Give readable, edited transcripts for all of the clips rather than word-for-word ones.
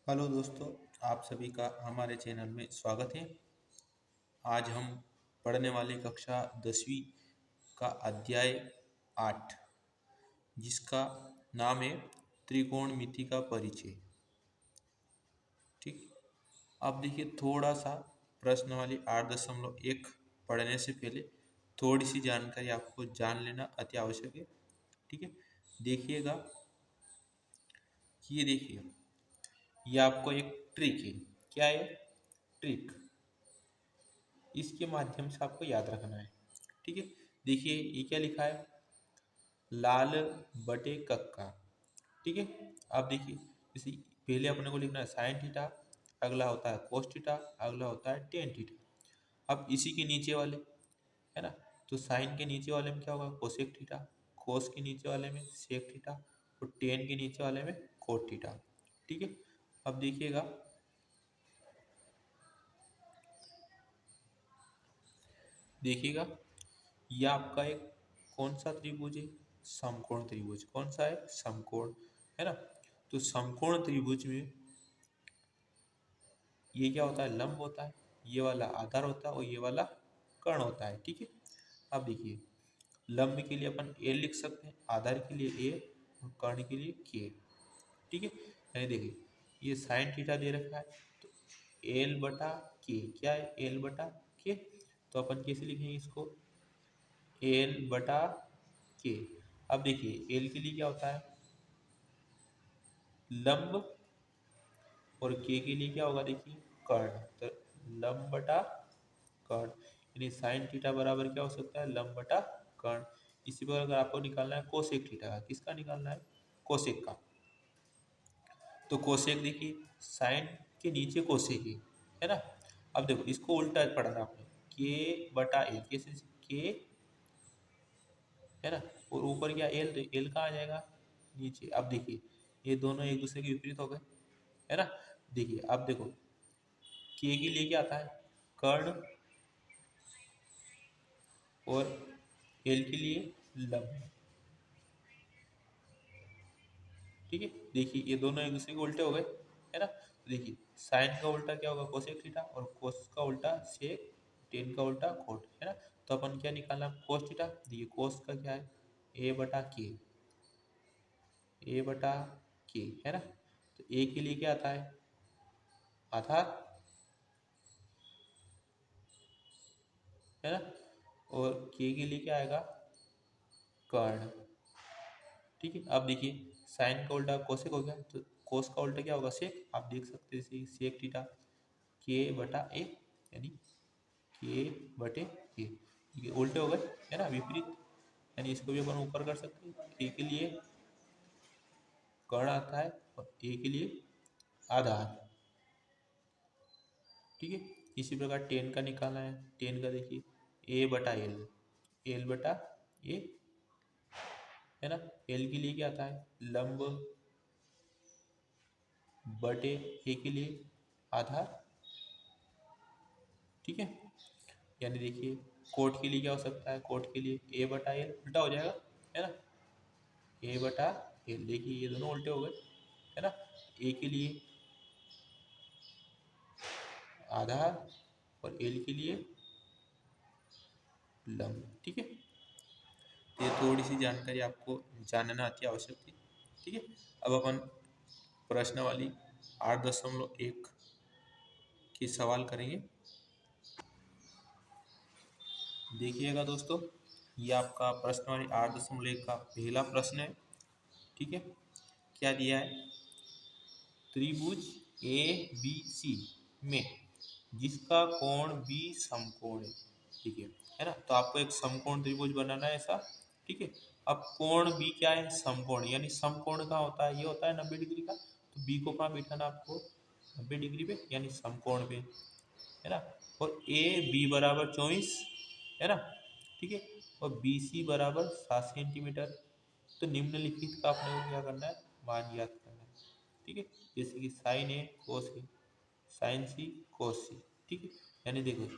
Hello दोस्तों, आप सभी का हमारे चैनल में स्वागत है। आज हम पढ़ने वाली कक्षा 10वीं का अध्याय 8, जिसका नाम है त्रिकोणमिति का परिचय। ठीक, अब देखिए थोड़ा सा प्रश्नावली 8.1 पढ़ने से पहले थोड़ी सी जानकारी आपको जान लेना अति आवश्यक है। ठीक है, देखिएगा कि ये देखिए, ये आपको एक ट्रिक है। क्या है? ट्रिक। इसके माध्यम से आपको याद रखना है। ठीक है, देखिए ये क्या लिखा है, लाल बटे कक्का। ठीक है, आप देखिए इसी पहले अपने को लिखना है साइन थीटा, अगला होता है कोस थीटा, अगला होता है टेन थीटा। अब इसी के नीचे वाले है ना, तो साइन के नीचे वाले में क्या होगा, कोसेक थीटा, कोस के नीचे वाले में सेक थीटा और टेन के नीचे वाले में कोट थीटा। ठीक है, अब देखिएगा यह आपका एक कौन सा त्रिभुज है, समकोण त्रिभुज। कौन सा है? समकोण, है ना। तो समकोण त्रिभुज में ये क्या होता है, लंब होता है, ये वाला आधार होता है और ये वाला कर्ण होता है। ठीक है, अब देखिए लंब के लिए अपन ए लिख सकते हैं, आधार के लिए ए और कर्ण के लिए के। ठीक है, यानी देखिए ये साइन थीटा दे रखा है, तो एल बटा के क्या है, एल बटा के। तो अपन कैसे लिखेंगे इसको, एल बटा के। अब देखिए एल के लिए क्या होता है, लंब, और के के लिए क्या होगा, देखिए कर्ण। तो लंब बटा कर्ण, यानी साइन थीटा बराबर क्या हो सकता है, लंब बटा कर्ण। इसी पर अगर आपको निकालना है कोसेक थीटा का, किसका निकालना है, कोसेक का, तो कोसेक देखिए साइन के नीचे कोसेक है ना। अब देखो इसको उल्टा पढ़ना आपने, के बटा एल, कैसे, के है ना, और ऊपर क्या एल, तो एल कहाँ आ जाएगा, नीचे। अब देखिए ये दोनों एक दूसरे के विपरीत हो गए, है ना। देखिए अब देखो के के लिए क्या आता है, कर्ण, और एल के लिए लंब। ठीक है, देखिए ये दोनों एक दूसरे के उल्टे हो गए, है ना। तो देखिए साइन का उल्टा क्या होगा, कोसेक थीटा, और कोस का उल्टा सेक, टेन का उल्टा कोट, है ना। तो अपन क्या निकालना, कोस थीटा। देखिए कोस का क्या है, ए बटा के, ए बटा के, है ना। तो ए के लिए क्या आता है, आधार, है ना, और के के लिए क्या आएगा, कर्ण। ठीक है, अब देखिए साइन का उल्टा कोसेक हो गया, तो कोस का उल्टा क्या होगा, सेक। आप देख सकते हैं सेक थीटा, के बटा ए, यानी के बटे के, ये उल्टे हो गए, है ना, विपरीत। यानी इसको भी अपन ऊपर कर सकते हैं, के के लिए कर्ण आता है और ए के लिए आधार। ठीक है, इसी प्रकार टेन का निकालना है, टेन का देखिए ए बटा एल, एल बटा ए, है ना। एल के लिए क्या आता है, लंब, बटे ए के लिए आधार। ठीक है, यानी देखिए कोट के लिए क्या हो सकता है, कोट के लिए ए बटा एल, उल्टा हो जाएगा, है ना, ए बटा एल। देखिए ये दोनों उल्टे हो गए, है ना। ए के लिए आधार और एल के लिए लंब। ठीक है, तो ये थोड़ी सी जानकारी आपको जानना अति आवश्यक थी। ठीक है, अब अपन प्रश्नावली 8.1 की सवाल करेंगे। देखिएगा दोस्तों, ये आपका प्रश्नावली 8.1 का पहला प्रश्न है। ठीक है, क्या दिया है, त्रिभुज ए बी सी में जिसका कोण बी समकोण है। ठीक है ना, तो आपको एक समकोण त्रिभुज बनाना है ऐसा। ठीक है, अब कोण बी क्या है, समकोण, यानी समकोण का होता है, ये होता है 90 डिग्री का, तो बी को कहाँ बिठाना आपको, 90 डिग्री पे, यानी समकोण पे, है ना। और ए बी बराबर 24, है ना। ठीक है, और बी सी बराबर 7 सेंटीमीटर। तो निम्नलिखित का अपने को क्या करना है, मान ज्ञात करना है। ठीक है, जैसे कि साइन ए कोस ए, साइन सी कोस सी। ठीक है, यानी देखो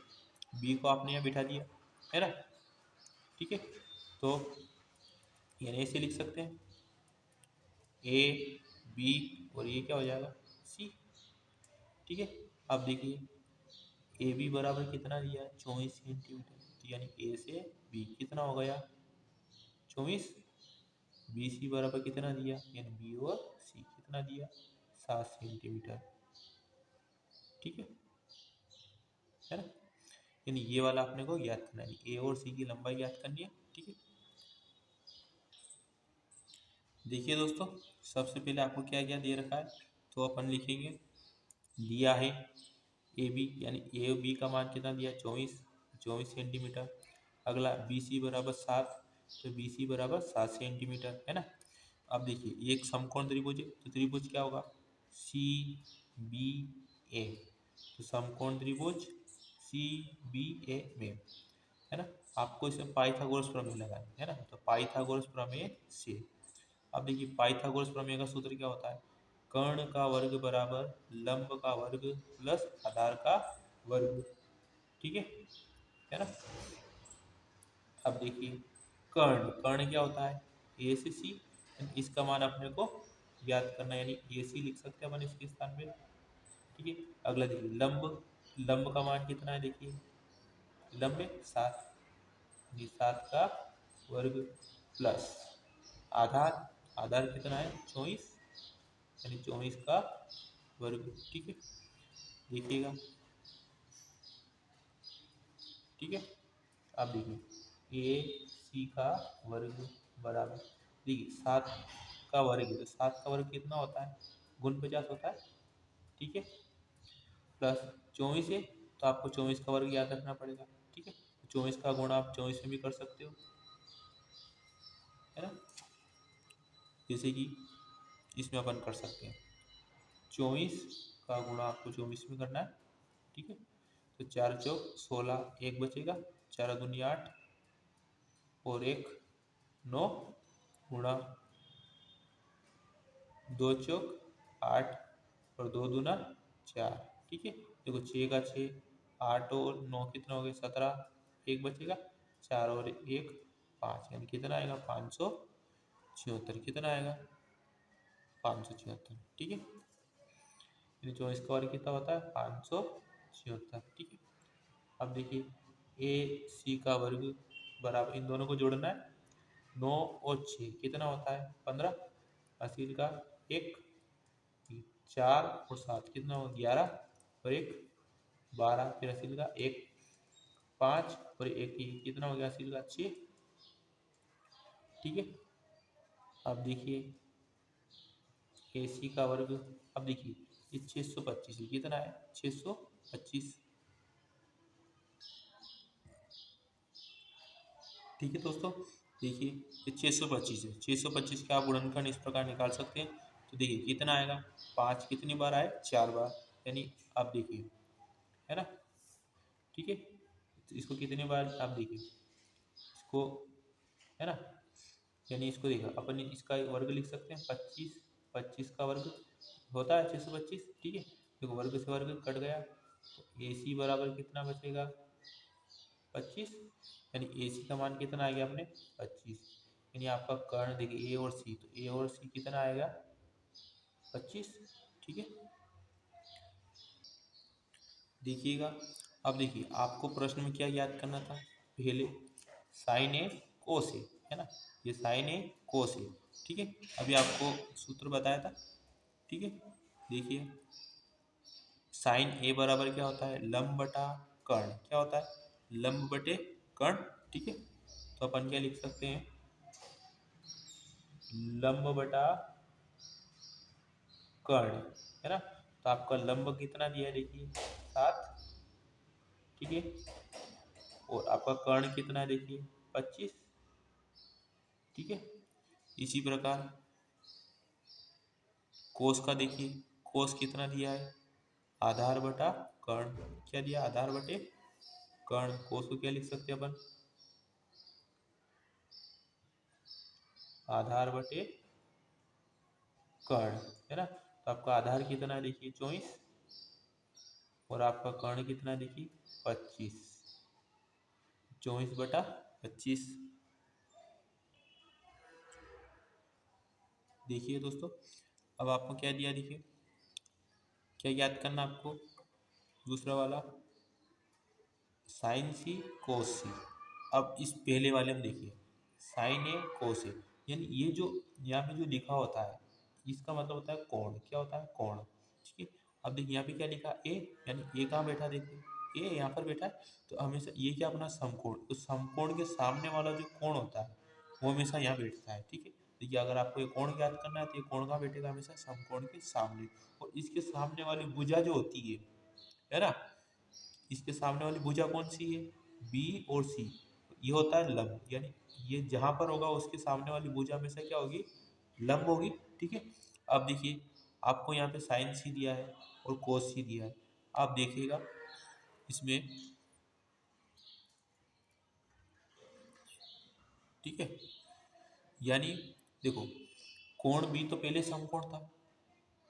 बी को आपने यहाँ बिठा दिया, है ना। ठीक है, तो यानी ऐसे लिख सकते हैं, ए बी और ये क्या हो जाएगा, सी। ठीक है। अब देखिए ए बी बराबर कितना दिया है, 24 सेंटीमीटर। तो यानी ए से बी कितना हो गया, 24। बी सी बराबर कितना दिया, यानी बी और सी कितना दिया, 7 सेंटीमीटर। ठीक है ना। यानी ये वाला अपने को याद करना है, ए और सी की लंबाई याद करनी है। ठीक है। देखिए दोस्तों, सबसे पहले आपको क्या क्या दे रखा है, तो अपन लिखेंगे, दिया है ए बी, यानी ए बी का मान कितना दिया, 24 सेंटीमीटर। अगला बी सी बराबर 7, तो बी सी बराबर 7 सेंटीमीटर, है ना। अब देखिए ये एक समकोण त्रिभुज है, तो त्रिभुज क्या होगा, सी बी ए। तो समकोण त्रिभुज सी बी ए में, है ना, आपको इसमें पाइथागोरस प्रमेय लगाना है ना। तो पाइथागोरस प्रमेय से, अब देखिए पाइथागोरस प्रमेय का सूत्र क्या होता है, कर्ण का वर्ग बराबर लंब का वर्ग प्लस आधार का वर्ग। ठीक है ना। अब देखिए कर्ण, कर्ण क्या होता है, ए से सी, इसका मान अपने को ज्ञात करना है, यानी ए सी लिख सकते हैं अपन इसके स्थान पे। ठीक है। अगला देखिए लंब, लंब का मान कितना है, देखिए लंब है 7, ये 7 का वर्ग प्लस आधार, आधार कितना है 24, यानी 24 का वर्ग। ठीक है, देखिएगा। ठीक है। अब देखिए ए सी का वर्ग बराबर, देखिए 7 का वर्ग है, तो 7 का वर्ग कितना होता है, गुण 50 होता है। ठीक है, प्लस 24 है, तो आपको 24 का वर्ग याद रखना पड़ेगा। ठीक है, तो 24 का गुणा आप 24 में भी कर सकते हो, है ना। जैसे कि इसमें अपन कर सकते हैं, 24 का गुणा आपको 24 में करना है। ठीक है, तो 4 चौक 16, एक बचेगा, 4 दूनी 8 और 1 9, गुणा 2 चौक 8 और 2 दूना 4। ठीक है, देखो 6 का 6, 8 और 9 कितना हो गया 17, एक बचेगा, 4 और 1 5, यानी कितना आएगा 576, कितना आएगा 576। ठीक है, यानी 24 का वर्ग कितना होता है 576। ठीक है। अब देखिए ए सी का वर्ग बराबर, इन दोनों को जोड़ना है, 9 और 6 कितना होता है 15, असील का 1, 4 और 7 कितना होगा 11 और 1 12, फिर असील का 1 5 और 1 ही कितना हो गया असील का 6। ठीक है। अब देखिए ए सी का वर्ग, अब देखिए ये 625 है, कितना है 625। ठीक है दोस्तों, देखिए ये 625 है, 625 का आप गुणनखंड इस प्रकार निकाल सकते हैं। तो देखिए कितना आएगा, 5 कितनी बार आए 4 बार, यानी आप देखिए, है ना। ठीक है, तो इसको कितनी बार आप देखिए, इसको, है ना, यानी इसको देखा अपन इसका वर्ग लिख सकते हैं 25, 25 का वर्ग होता है 625। ठीक है, देखो वर्ग से वर्ग कट गया, तो ए सी बराबर कितना बचेगा 25, यानी ए सी का मान कितना आ गया अपने 25, यानी आपका कर्ण देखिए ए और सी, तो ए और सी कितना आएगा 25। ठीक है, देखिएगा। अब देखिए आपको प्रश्न में क्या याद करना था, पहले साइन ए कोस ए, है ना, ये साइन ए कोस ए। ठीक है, अभी आपको सूत्र बताया था। ठीक है, देखिए साइन ए बराबर क्या होता है, लंब बटा कर्ण, क्या होता है लंब बटे कर्ण। ठीक है, तो अपन क्या लिख सकते हैं, लंब बटा कर्ण, है ना। तो आपका लंब कितना दिया है देखिए 7। ठीक है, और आपका कर्ण कितना है देखिए 25। ठीक है, इसी प्रकार कोस का देखिए, कोस कितना दिया है, आधार बटा कर्ण, क्या दिया आधार बटे कर्ण, कोस को क्या लिख सकते हैं अपन, आधार बटे कर्ण, है ना। तो आपका आधार कितना है देखिए 24, और आपका कर्ण कितना है देखिए 25, 24/25। देखिए दोस्तों, अब आपको क्या दिया देखिए, क्या याद करना आपको? दूसरा वाला साइन सी कोस सी। अब इस पहले वाले में देखिए, साइन ए कोस ए, यानी ये जो यहाँ पे जो लिखा होता है इसका मतलब होता है कोण। क्या होता है? कोण। ठीक है। अब देखिए यहाँ पे क्या लिखा ए, यानी ए कहाँ बैठा? देखिए ए यहाँ पर बैठा है, तो हमेशा ये क्या अपना समकोण, तो समकोण के सामने वाला जो कोण होता है वो हमेशा यहाँ बैठता है। ठीक है। देखिए अगर आपको ये कोण ज्ञात करना है तो ये कोण कहाँ बैठेगा? हमेशा समकोण के सामने। और इसके सामने वाली भुजा जो होती है ना, इसके सामने वाली भुजा कौन सी है? बी और सी। ये होता है लंब, यानी ये जहां पर होगा उसके सामने वाली भुजा हमेशा क्या होगी? लंब होगी। ठीक है। अब देखिए आपको यहाँ पे साइन सी दिया है और कोस सी दिया है। आप देखिएगा इसमें, ठीक है, यानी देखो कोण बी तो पहले समकोण था,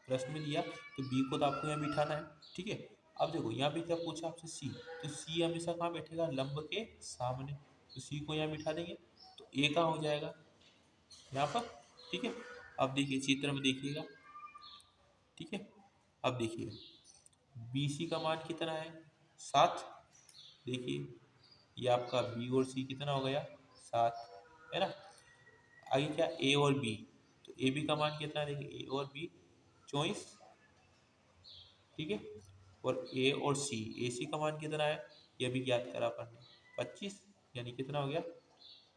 प्रश्न में दिया, तो बी को तो आपको यहाँ बिठाना है। ठीक है। अब देखो यहाँ पे क्या पूछा आपसे? सी, तो सी हमेशा कहाँ बैठेगा? लंब के सामने, तो सी को यहाँ बिठा देंगे, तो ए कहाँ हो जाएगा? यहाँ पर। ठीक है। अब देखिए चित्र में देखिएगा। ठीक है। अब देखिए बी सी का मान कितना है? 7। देखिए ये आपका बी और सी कितना हो गया? 7, है ना। आगे क्या? ए और बी, तो ए बी का मान कितना है? देखिए ए और बी 24। ठीक है। और ए और सी, ए सी का मान कितना है? ये भी ज्ञात करा अपन ने, 25, यानी कितना हो गया?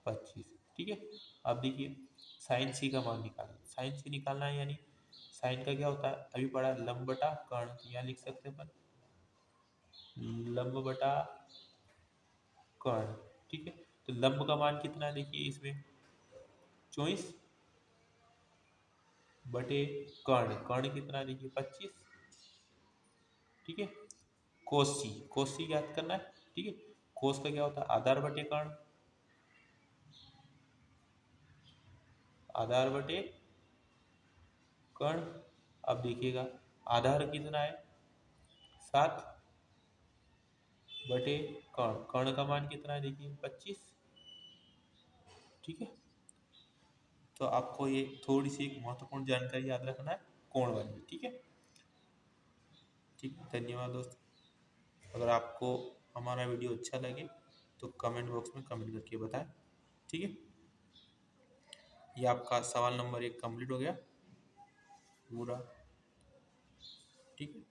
25। ठीक है। अब देखिए साइन सी का मान निकालना, साइन सी निकालना है, यानी साइन का क्या होता है? अभी पढ़ा, लंब बटा कर्ण, यहाँ लिख सकते हैं अपन लंब बटा कर्ण। ठीक है। तो लंब का मान कितना है? देखिए इसमें 24 बटे कर्ण, कर्ण कितना है? देखिए 25। ठीक है। कोस सी, कोस सी ज्ञात करना है। ठीक है। कोस का क्या होता है? आधार बटे कर्ण, आधार बटे कर्ण। अब देखिएगा आधार कितना है? 7 बटे कर्ण, कर्ण का मान कितना है? देखिए 25। ठीक है। तो आपको ये थोड़ी सी एक महत्वपूर्ण जानकारी याद रखना है, कोण वाली। ठीक है। ठीक, धन्यवाद दोस्तों। अगर आपको हमारा वीडियो अच्छा लगे तो कमेंट बॉक्स में कमेंट करके बताएं। ठीक है। ये आपका सवाल नंबर 1 कंप्लीट हो गया पूरा। ठीक है।